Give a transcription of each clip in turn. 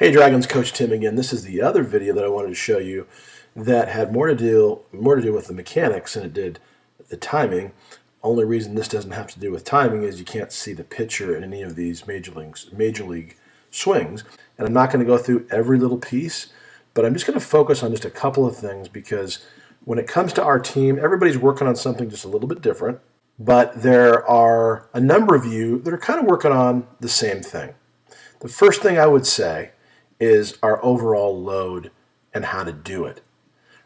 Hey Dragons, Coach Tim again. This is the other video that I wanted to show you that had more to do with the mechanics than it did the timing. Only reason this doesn't have to do with timing is you can't see the pitcher in any of these major league swings. And I'm not going to go through every little piece, but I'm just going to focus on just a couple of things because when it comes to our team, everybody's working on something just a little bit different, but there are a number of you that are kind of working on the same thing. The first thing I would say is our overall load and how to do it,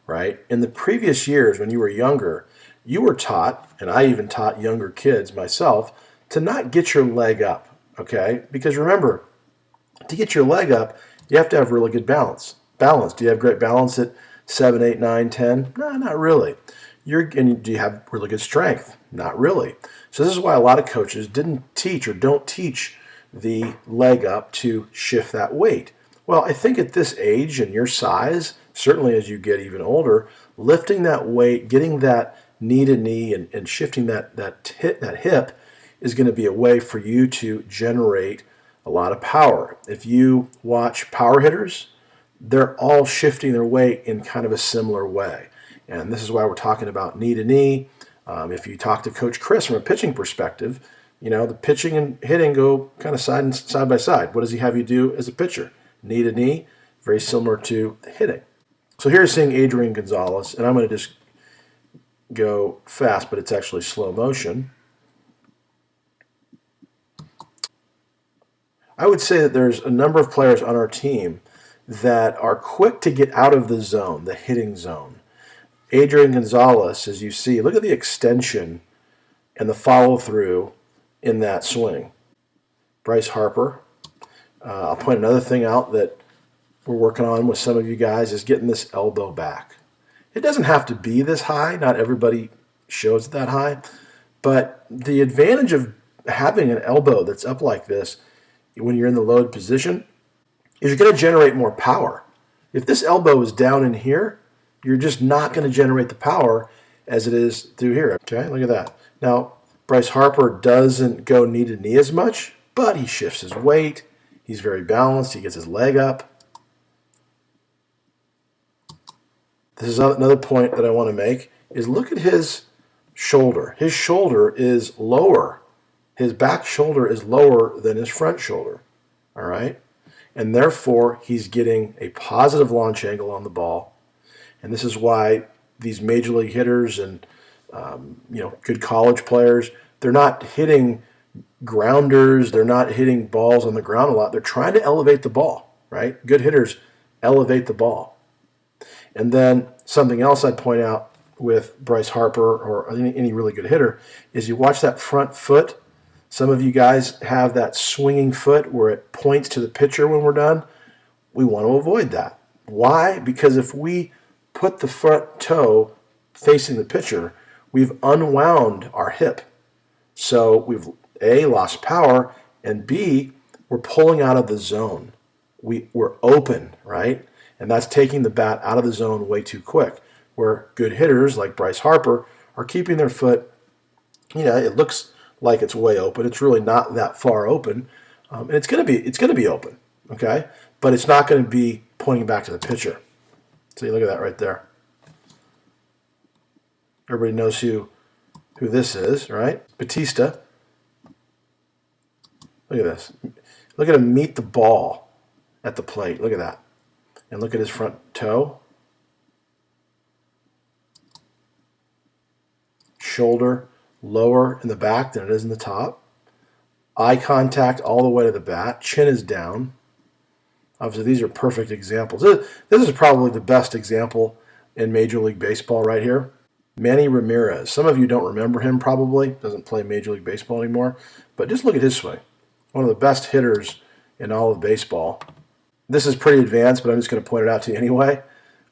right? In the previous years when you were younger, you were taught, and I even taught younger kids myself, to not get your leg up, okay? Because remember, to get your leg up, you have to have really good balance. Do you have great balance at 7, 8, 9, 10? No, not really. And do you have really good strength? Not really. So this is why a lot of coaches didn't teach or don't teach the leg up to shift that weight. Well, I think at this age and your size, certainly as you get even older, lifting that weight, getting that knee to knee and shifting that hip is going to be a way for you to generate a lot of power. If you watch power hitters, they're all shifting their weight in kind of a similar way. And this is why we're talking about knee to knee. If you talk to Coach Chris from a pitching perspective, you know, the pitching and hitting go kind of side by side. What does he have you do as a pitcher? Knee to knee, very similar to hitting. So here's seeing Adrian Gonzalez, and I'm going to just go fast, but it's actually slow motion. I would say that there's a number of players on our team that are quick to get out of the zone, the hitting zone. Adrian Gonzalez, as you see, look at the extension and the follow-through in that swing. Bryce Harper. I'll point another thing out that we're working on with some of you guys is getting this elbow back. It doesn't have to be this high. Not everybody shows it that high. But the advantage of having an elbow that's up like this when you're in the load position is you're going to generate more power. If this elbow is down in here, you're just not going to generate the power as it is through here. Okay, look at that. Now, Bryce Harper doesn't go knee to knee as much, but he shifts his weight. He's very balanced. He gets his leg up. This is another point that I want to make is look at his shoulder. His shoulder is lower. His back shoulder is lower than his front shoulder. All right? And therefore, he's getting a positive launch angle on the ball. And this is why these major league hitters and good college players, they're not hitting grounders, they're not hitting balls on the ground a lot. They're trying to elevate the ball, right? Good hitters elevate the ball. And then something else I'd point out with Bryce Harper or any really good hitter is you watch that front foot. Some of you guys have that swinging foot where it points to the pitcher when we're done. We want to avoid that. Why? Because if we put the front toe facing the pitcher, we've unwound our hip. So we've A, lost power, and B, we're pulling out of the zone. We're open, right? And that's taking the bat out of the zone way too quick. Where good hitters like Bryce Harper are keeping their foot, it looks like it's way open. It's really not that far open. And it's going to be open, okay? But it's not going to be pointing back to the pitcher. So you look at that right there. Everybody knows who this is, right? Batista. Look at this. Look at him meet the ball at the plate. Look at that. And look at his front toe. Shoulder lower in the back than it is in the top. Eye contact all the way to the bat. Chin is down. Obviously, these are perfect examples. This is probably the best example in Major League Baseball right here. Manny Ramirez. Some of you don't remember him probably. Doesn't play Major League Baseball anymore. But just look at his swing. One of the best hitters in all of baseball. This is pretty advanced, but I'm just going to point it out to you anyway.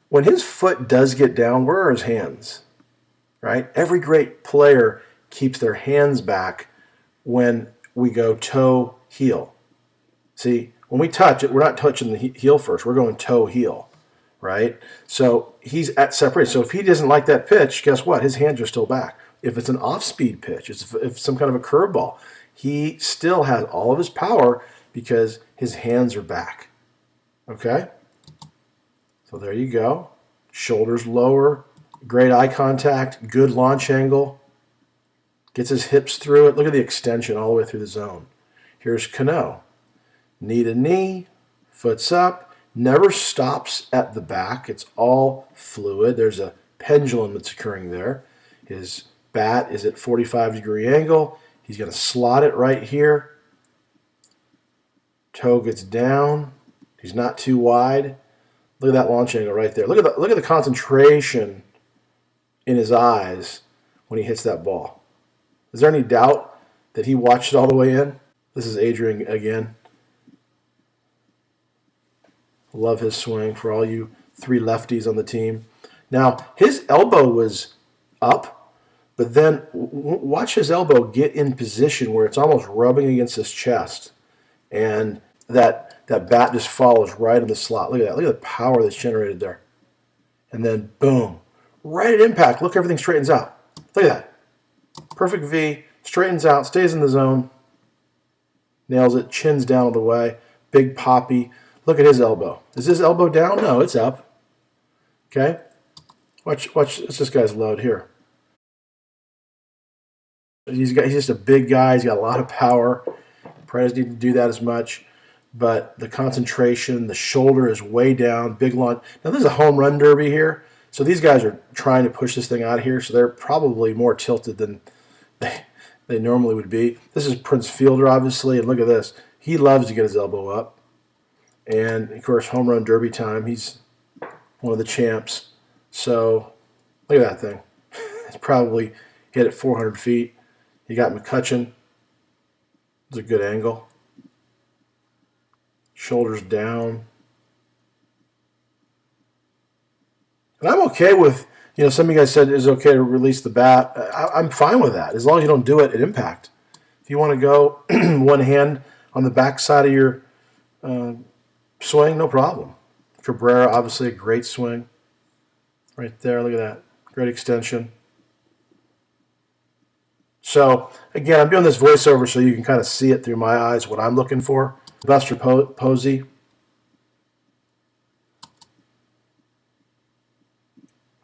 When his foot does get down, where are his hands? Right? Every great player keeps their hands back when we go toe, heel. See, when we touch it, we're not touching the heel first. We're going toe, heel. Right? So he's at separate. So if he doesn't like that pitch, guess what? His hands are still back. If it's an off-speed pitch, if it's some kind of a curveball, he still has all of his power because his hands are back. Okay? So there you go. Shoulders lower, great eye contact, good launch angle. Gets his hips through it. Look at the extension all the way through the zone. Here's Cano. Knee to knee, foot's up, never stops at the back. It's all fluid. There's a pendulum that's occurring there. His bat is at 45-degree angle. He's going to slot it right here. Toe gets down. He's not too wide. Look at that launch angle right there. Look at the concentration in his eyes when he hits that ball. Is there any doubt that he watched it all the way in? This is Adrian again. Love his swing for all you 3 lefties on the team. Now, his elbow was up, but then watch his elbow get in position where it's almost rubbing against his chest. And that bat just follows right in the slot. Look at that. Look at the power that's generated there. And then, boom. Right at impact. Look, everything straightens out. Look at that. Perfect V. Straightens out. Stays in the zone. Nails it. Chins down all the way. Big poppy. Look at his elbow. Is his elbow down? No, it's up. Okay? Watch this guy's load here. He's just a big guy. He's got a lot of power. Probably doesn't need to do that as much. But the concentration, the shoulder is way down. Big launch. Now, this is a home run derby here. So these guys are trying to push this thing out of here. So they're probably more tilted than they normally would be. This is Prince Fielder, obviously. And look at this. He loves to get his elbow up. And, of course, home run derby time. He's one of the champs. So, look at that thing. It's probably hit at 400 feet. You got McCutchen. It's a good angle. Shoulders down. And I'm okay with, some of you guys said it's okay to release the bat. I'm fine with that, as long as you don't do it at impact. If you want to go one hand on the back side of your swing, no problem. Cabrera, obviously a great swing. Right there, look at that. Great extension. So, again, I'm doing this voiceover so you can kind of see it through my eyes, what I'm looking for. Buster Posey.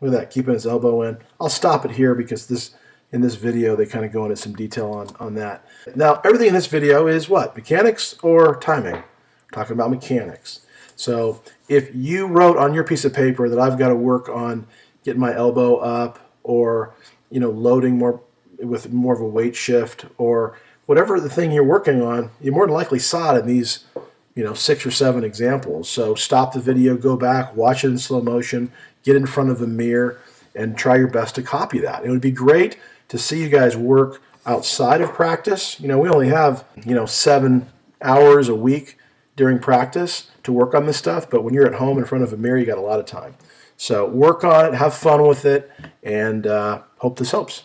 Look at that, keeping his elbow in. I'll stop it here because in this video they kind of go into some detail on that. Now, everything in this video is what? Mechanics or timing? We're talking about mechanics. So if you wrote on your piece of paper that I've got to work on getting my elbow up or loading more with more of a weight shift or whatever the thing you're working on, you more than likely saw it in these 6 or 7 examples. So stop the video, go back, watch it in slow motion, get in front of a mirror, and try your best to copy that. It would be great to see you guys work outside of practice. We only have 7 hours a week during practice to work on this stuff, but when you're at home in front of a mirror, you got a lot of time. So work on it, have fun with it, and hope this helps.